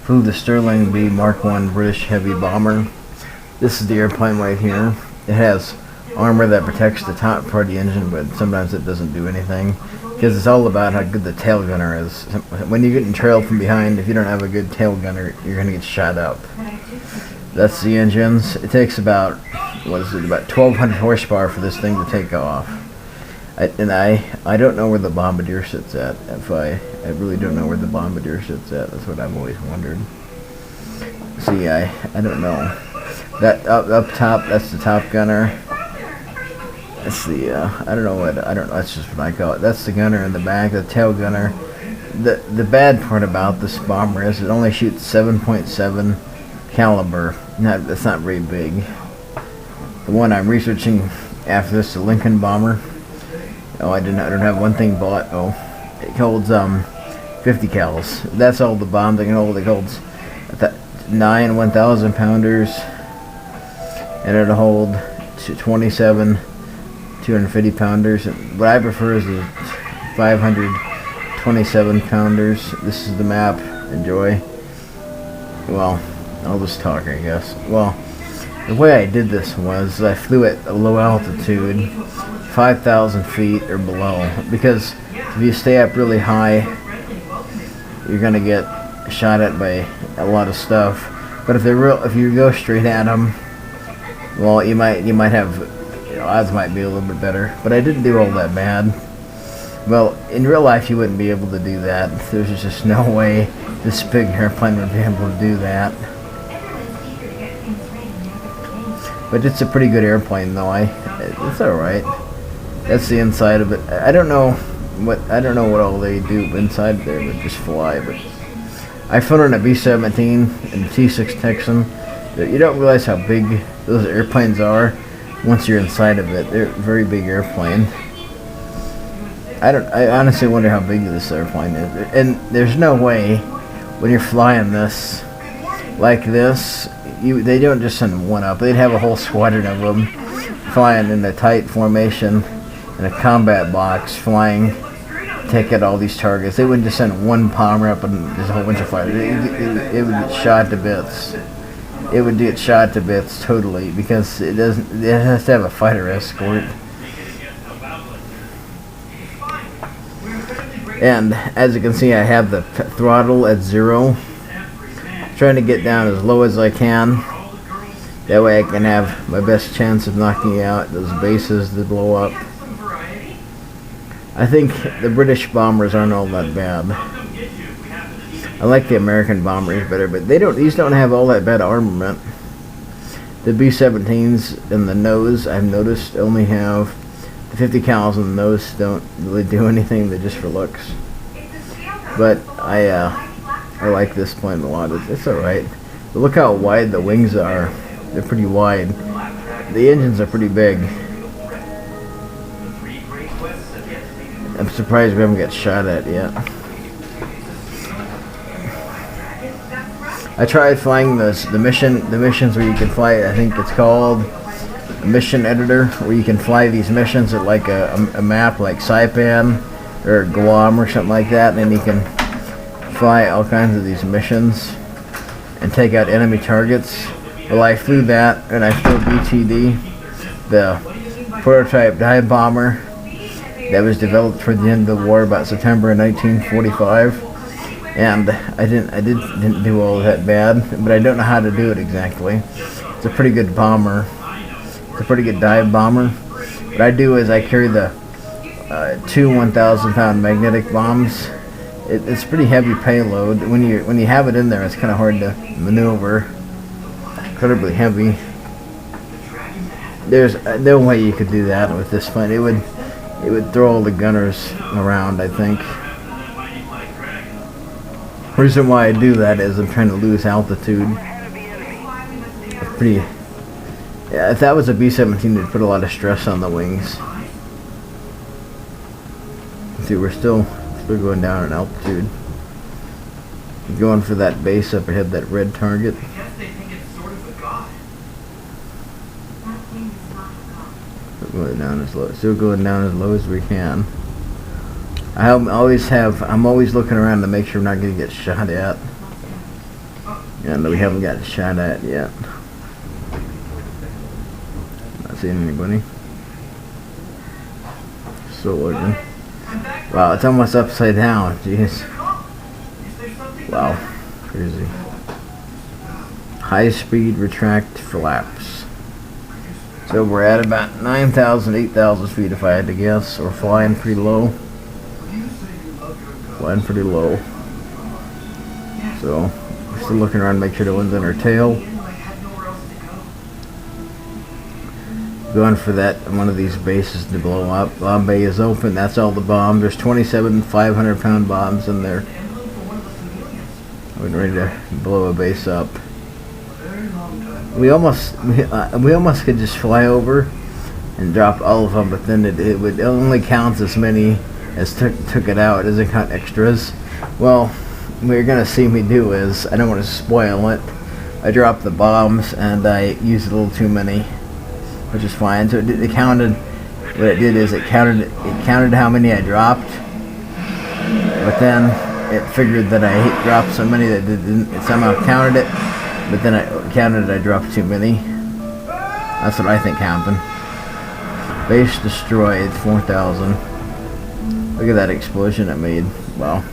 Flew the Sterling B Mark I British heavy bomber. This is the airplane right here. It has armor that protects the top part of the engine, but sometimes it doesn't do anything because it's all about how good the tail gunner is. When you get trailed from behind, if you don't have a good tail gunner, you're going to get shot up. That's the engines. It takes about, about 1,200 horsepower for this thing to take off. I don't know where the bombardier sits at. I really don't know where the bombardier sits at. That's what I've always wondered. See, I don't know. That up top, that's the top gunner. That's the I don't know. That's just what I call it. That's the gunner in the back, the tail gunner. The bad part about this bomber is it only shoots 7.7 caliber. That's not very big. The one I'm researching after this, the Lincoln bomber. Oh, I don't have one thing bought. Oh, it holds 50 cals. That's all the bomb they can hold. It holds 9 1,000 pounders, and it'll hold 27 250 pounders. What I prefer is the 527 pounders. This is the map. Enjoy. Well, I'll just talk, I guess. Well, the way I did this was I flew at a low altitude, 5,000 feet or below, because if you stay up really high, you're gonna get shot at by a lot of stuff. But if you go straight at them, well, you might have, odds might be a little bit better. But I didn't do all that bad. Well, in real life, you wouldn't be able to do that. There's just no way this big airplane would be able to do that. But it's a pretty good airplane, though. It's all right. That's the inside of it. I don't know what all they do inside there, but just fly. But I've flown in a B-17 and a T-6 Texan. You don't realize how big those airplanes are once you're inside of it. They're a very big airplane. I honestly wonder how big this airplane is. And there's no way when you're flying this like this, they don't just send one up. They'd have a whole squadron of them flying in a tight formation in a combat box, flying, take out all these targets. They wouldn't just send one bomber up and there's a whole bunch of fighters. It would get shot to bits. It would get shot to bits totally because it has to have a fighter escort. And as you can see, I have the throttle at 0. Trying to get down as low as I can. That way I can have my best chance of knocking out those bases that blow up. I think the British bombers aren't all that bad. I like the American bombers better, but these don't have all that bad armament. The B-17s in the nose, I've noticed, only have the 50 cals in the nose. Don't really do anything. They're just for looks. But I like this plane a lot. It's alright. But look how wide the wings are. They're pretty wide. The engines are pretty big. I'm surprised we haven't got shot at yet. I tried flying the missions where you can fly. I think it's called a mission editor, where you can fly these missions at like a map like Saipan or Guam or something like that, and then you can fly all kinds of these missions and take out enemy targets. Well, I flew that, and I flew BTD, the prototype dive bomber that was developed toward the end of the war, about September of 1945. And I didn't do all that bad, but I don't know how to do it exactly. It's a pretty good bomber. It's a pretty good dive bomber. What I do is I carry the 2 1,000-pound magnetic bombs. It's pretty heavy payload. When you have it in there, it's kind of hard to maneuver. Incredibly heavy. There's no way you could do that with this plane. It would throw all the gunners around, I think. The reason why I do that is I'm trying to lose altitude. It's pretty. Yeah, if that was a B-17, it'd put a lot of stress on the wings. See, we're still going down in altitude. Going for that base up ahead, that red target. Going down as low, still going down as low as we can. I'm always looking around to make sure I'm not going to get shot at. And we haven't got a shot at yet. Not seeing anybody. Still looking. Wow, it's almost upside down. Jeez. Wow. Crazy. High speed retract flaps. So we're at about 9,000, 8,000 feet if I had to guess. We're flying pretty low. Flying pretty low. So we're still looking around to make sure the wind's in our tail. Going for that one of these bases to blow up. Bomb bay is open. That's all the bombs. There's 27 500-pound bombs in there. We're ready to blow a base up. We almost could just fly over and drop all of them, but then it would only count as many as took it out. It doesn't count extras. Well, what you're gonna see me do is, I don't want to spoil it, I dropped the bombs and I used a little too many, which is fine. So it counted. What it did is it counted how many I dropped, but then it figured that I dropped so many that it somehow counted it, but then it counted I dropped too many. That's what I think happened. Base destroyed, 4,000. Look at that explosion it made. Wow.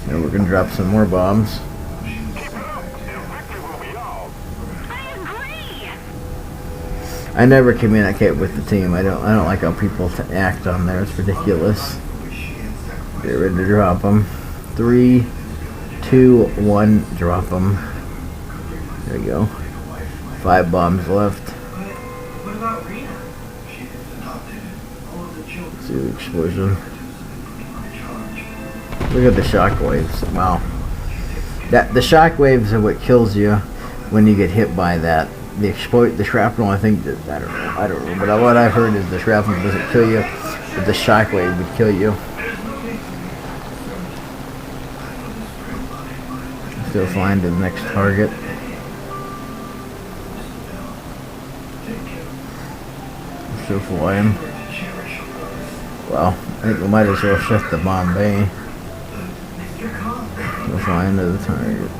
And we're gonna drop some more bombs. I never communicate with the team. I don't like how people act on there. It's ridiculous. Get ready to drop them. 3, 2, 1, drop them. There we go. 5 bombs left. See the explosion. Look at the shock waves. Wow. The shock waves are what kills you when you get hit by that. The shrapnel, I think, I don't know. But what I've heard is the shrapnel doesn't kill you, but the shock wave would kill you. Still flying to the next target. Still flying. Well, I think we might as well shut the bomb bay. Still flying to the target.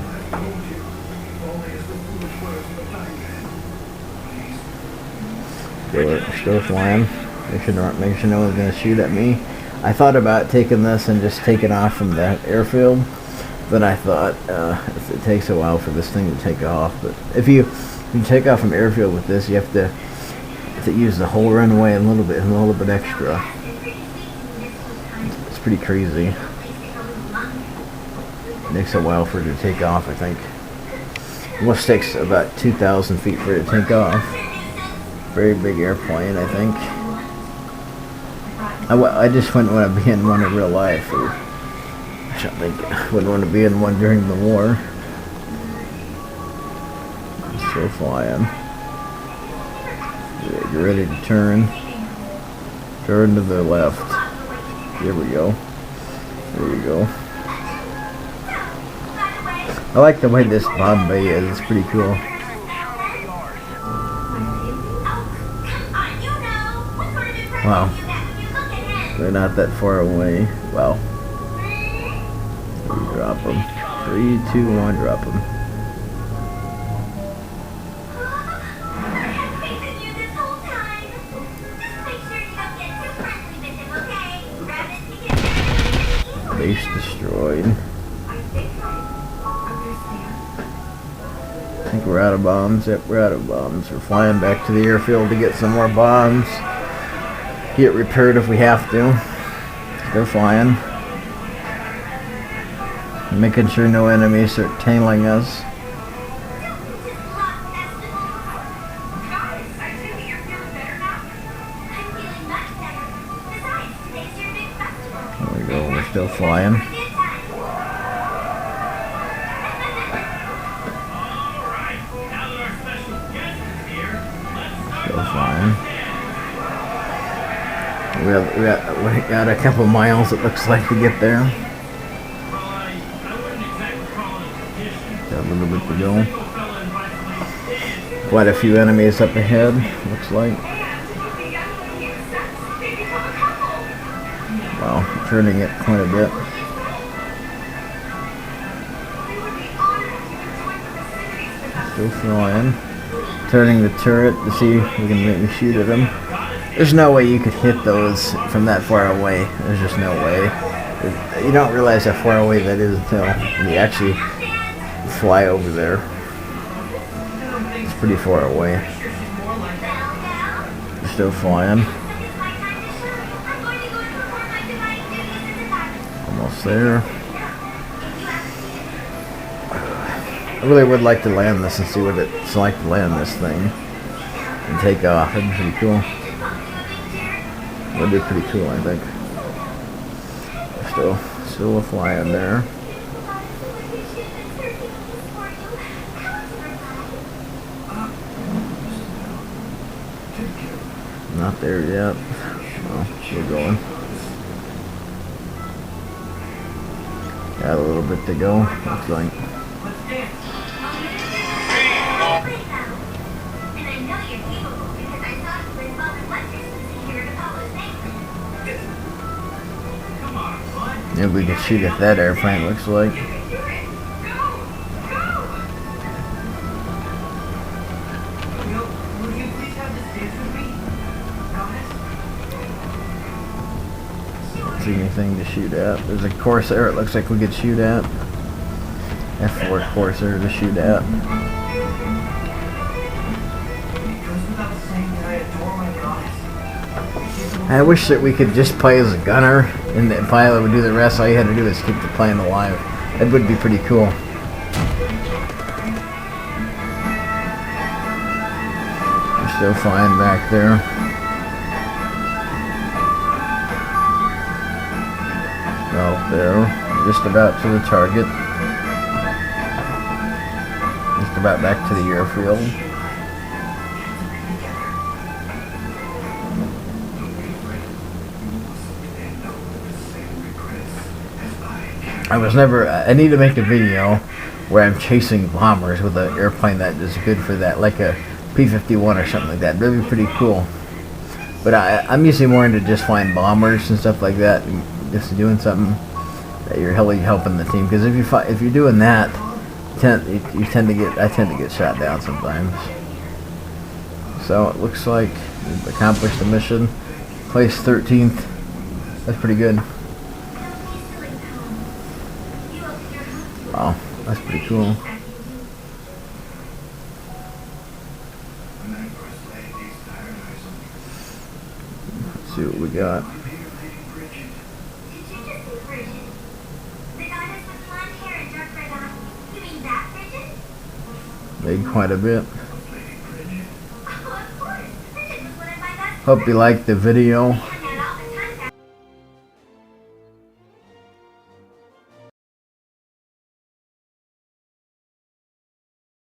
Still flying. Make sure no one's gonna shoot at me. I thought about taking this and just taking off from the airfield, but I thought it takes a while for this thing to take off. But if you take off from airfield with this, you have to use the whole runway and a little bit extra. It's pretty crazy. It takes a while for it to take off, I think. It almost takes about 2,000 feet for it to take off. Very big airplane, I think. I just wouldn't want to be in one in real life. I don't think I wouldn't want to be in one during the war. I'm still flying. Get ready to turn. Turn to the left. Here we go. There you go. I like the way this bomb bay is. It's pretty cool. Wow. They're not that far away. Wow. Drop them. 3, 2, 1, drop them. Base destroyed. I think we're out of bombs. Yep, we're out of bombs. We're flying back to the airfield to get some more bombs. Get repaired if we have to. They're flying. Making sure no enemies are tailing us. There we go, we're still flying. Still flying. We got a couple miles, it looks like, to get there. Got a little bit to go. Quite a few enemies up ahead, looks like. Wow, turning it quite a bit. Still flying. Turning the turret to see if we can maybe shoot at them. There's no way you could hit those from that far away. There's just no way. You don't realize how far away that is until you actually fly over there. It's pretty far away. Still flying. Almost there. I really would like to land this and see what it's like to land this thing and take off. That'd be pretty cool. That'd be pretty cool, I think. Still flying there. Not there yet. Well, still going. Got a little bit to go. Looks like. Maybe we can shoot at that airplane, looks like. Don't see anything to shoot at. There's a Corsair it looks like we could shoot at. F4 Corsair to shoot at. I wish that we could just play as a gunner and the pilot would do the rest. All you had to do is keep the plane alive. That would be pretty cool. We're still flying back there. Out there. Just about to the target. Just about back to the airfield. I need to make a video where I'm chasing bombers with an airplane that is good for that, like a P-51 or something like that. That'd be pretty cool. But I'm usually more into just flying bombers and stuff like that, and just doing something that you're really helping the team. Because if you're doing that, I tend to get shot down sometimes. So it looks like we've accomplished the mission. Placed 13th. That's pretty good. Wow, that's pretty cool. Let's see what we got. Made quite a bit. Hope you liked the video.